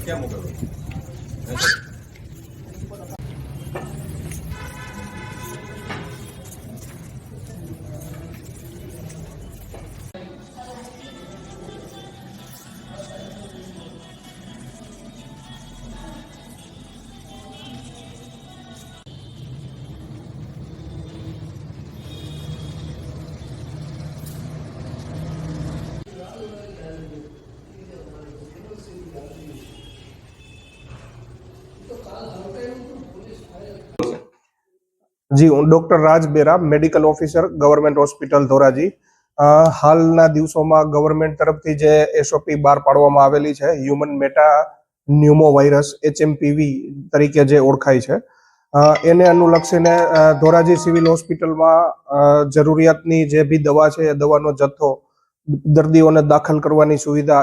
क्या मोकल જી, હું doctor Raj Bera, medical officer, government hospital Dhoraji. હાલના દિવસોમાં ગવર્મેન્ટ તરફથી જે એસઓપી બહાર પાડવામાં આવેલી છે, હ્યુમન મેટા ન્યુમો વાયરસ HMPV તરીકે જે ઓળખાય છે, એને અનુલક્ષીને ધોરાજી સિવિલ હોસ્પિટલમાં જરૂરિયાતની જે બી દવા છે એ દવાનો જથ્થો, દર્દીઓને દાખલ કરવાની સુવિધા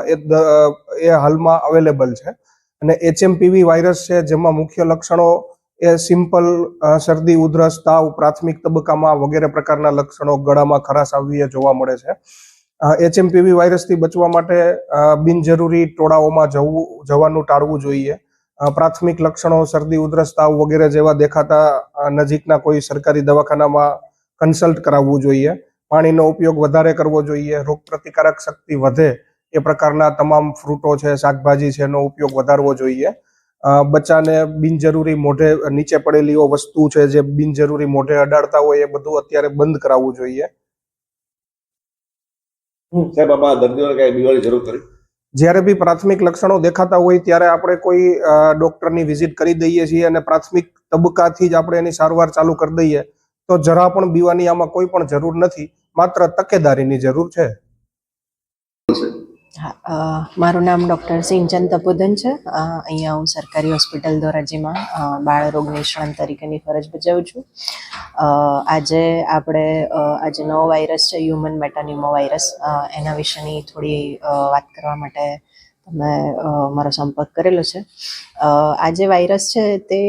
એ હાલમાં અવેલેબલ છે. અને HMPV વાયરસ છે જેમાં મુખ્ય લક્ષણો એ સિમ્પલ શરદી, ઉધરસ, તાવ પ્રાથમિક તબક્કામાં વગેરે પ્રકારના લક્ષણો, ગળામાં ખરાશ આવવી એ જોવા મળે છે. HMPV વાયરસથી બચવા માટે બિનજરૂરી ટોળાઓમાં જવાનું ટાળવું જોઈએ. પ્રાથમિક લક્ષણો શરદી, ઉધરસ, તાવ વગેરે જેવા દેખાતા નજીકના કોઈ સરકારી દવાખાનામાં કન્સલ્ટ કરાવવું જોઈએ. પાણીનો ઉપયોગ વધારે કરવો જોઈએ. રોગ પ્રતિકારક શક્તિ વધે એ પ્રકારના તમામ ફ્રૂટો છે, શાકભાજી છે એનો ઉપયોગ વધારવો જોઈએ. બચ્ચાને બિનજરૂરી મોઢે નીચે પડેલી વસ્તુ છે જે બિનજરૂરી મોઢે અડાડતા હોય એ બધું અત્યારે બંધ કરાવવું જોઈએ. સાહેબ, આમાં દર્દીઓને કઈ બીમારી જરૂર ખરી? જ્યારે બી પ્રાથમિક લક્ષણો દેખાતા હોય ત્યારે આપણે કોઈ ડોક્ટરની વિઝિટ કરી દઈએ છીએ અને પ્રાથમિક તબક્કાથી જ આપણે એની સારવાર ચાલુ કરી દઈએ તો જરા પણ બીવાની આમાં કોઈ પણ જરૂર નથી, માત્ર તકેદારીની જરૂર છે. મારું નામ ડૉક્ટર સિંચન તપોધન છે. અહીંયા હું સરકારી હોસ્પિટલ ધોરાજીમાં બાળરોગ નિષ્ણાંત તરીકેની ફરજ બજાવું છું. આજે નવો વાયરસ છે, હ્યુમન મેટાન્યુમો વાયરસ, એના વિશેની થોડી વાત કરવા માટે તમે મારો સંપર્ક કરેલો છે. આ જે વાયરસ છે તે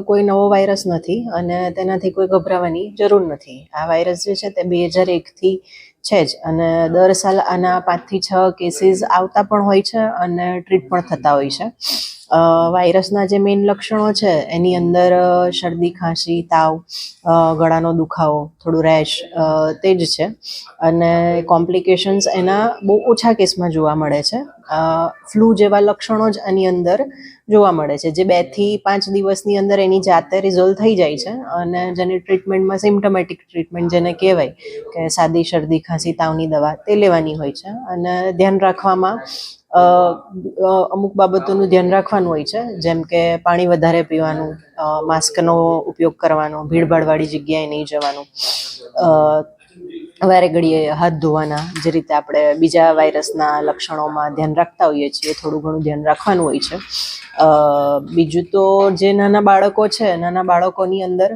કોઈ નવો વાયરસ નથી અને તેનાથી કોઈ ગભરાવાની જરૂર નથી. આ વાયરસ જે છે તે 2001થી છે જ અને દર સાલ આના 5 થી 6 કેસીસ આવતા પણ હોય છે અને ટ્રીટ પણ થતા હોય છે. વાયરસના જે મેઇન લક્ષણો છે એની અંદર શરદી, ખાંસી, તાવ, ગળાનો દુખાવો, થોડું રેશ, તે જ છે. અને કોમ્પ્લિકેશન્સ એના બહુ ઓછા કેસમાં જોવા મળે છે. ફ્લૂ જેવા લક્ષણો જ આની અંદર જોવા મળે છે, જે 2 થી 5 દિવસની અંદર એની જાતે રિઝોલ્વ થઈ જાય છે અને જેની ટ્રીટમેન્ટમાં સિમ્પટોમેટિક ટ્રીટમેન્ટ જેને કહેવાય કે સાદી શરદી, ખાંસી, તાવની દવા તે લેવાની હોય છે. અને ધ્યાન રાખવામાં અમુક બાબતોનું ધ્યાન રાખવાનું હોય છે, જેમ કે પાણી વધારે પીવાનું, માસ્કનો ઉપયોગ કરવાનો, ભીડભાડવાળી જગ્યાએ નહીં જવાનું, વારે ઘડીએ હાથ ધોવાના, જે રીતે આપણે બીજા વાયરસના લક્ષણોમાં ધ્યાન રાખતા હોઈએ છીએ થોડું ઘણું ધ્યાન રાખવાનું હોય છે. બીજું તો જે નાના બાળકો છે, નાના બાળકોની અંદર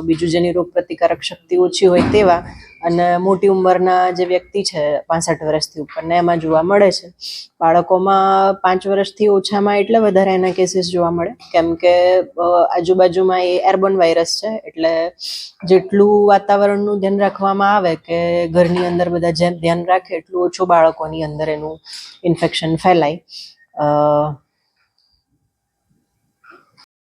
બીજું જેની રોગ પ્રતિકારક શક્તિ ઓછી હોય તેવા અને મોટી ઉંમરના જે વ્યક્તિ છે 65 વર્ષથી ઉપરના એમાં જોવા મળે છે. બાળકોમાં 5 વર્ષથી ઓછામાં એટલે વધારે એના કેસીસ જોવા મળે, કેમ કે આજુબાજુમાં એ એરબોર્ન વાયરસ છે, એટલે જેટલું વાતાવરણનું ધ્યાન રાખવામાં આવે કે ઘરની અંદર બધા જેમ ધ્યાન રાખે એટલું ઓછું બાળકોની અંદર એનું ઇન્ફેક્શન ફેલાય.